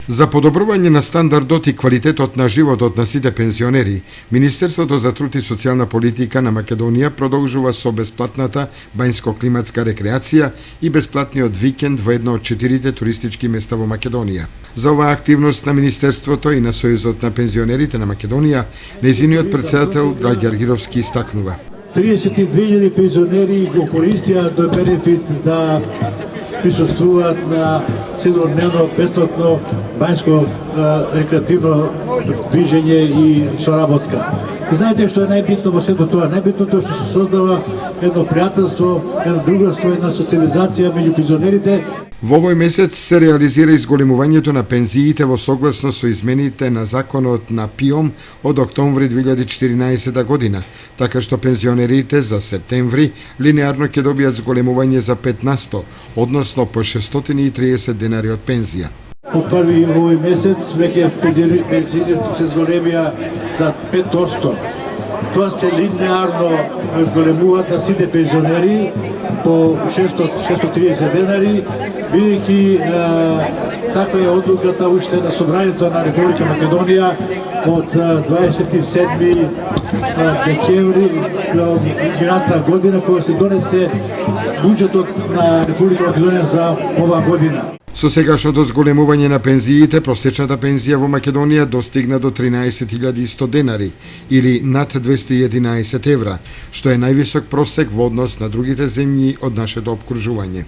За подобрување на стандардот и квалитетот на животот на сите пензионери, Министерството за труд и социјална политика на Македонија продолжува со бесплатната бањско-климатска рекреација и бесплатниот викенд во едно од 4 туристички места во Македонија. За оваа активност на Министерството и на Сојузот на пензионерите на Македонија, нејзиниот председател Гајгер Аргировски истакнува. 32.000 пензионери го користија до бенефит да присуствуваат на седмодневно бесплатно бањско рекреативно движење и соработка. И знаете што е најбитно во сето тоа? Најбитното е што се создава едно пријателство, едно другарство, една социализација меѓу пензионерите. Во овој месец се реализира изголемувањето на пензиите во согласно со измените на законот на ПИОМ од октомври 2014 година, така што пензионерите за септември линеарно ќе добијат зголемување за 5%, односно по 630 денари од пензија. Од први овој месец веќе пензиите се зголемија за 5%. Тоа се линеарно зголемуваат на сите пензионери по 630 денари, бидејќи таква е одлуката уште на Собранието на Република Македонија од 27 декември минатата година, кога се донесе буџетот на Република Македонија за оваа година. Со сегашното зголемување на пензиите, просечната пензија во Македонија достигна до 13.100 денари или над 211 евра, што е највисок просек во однос на другите земји од нашето опкружување.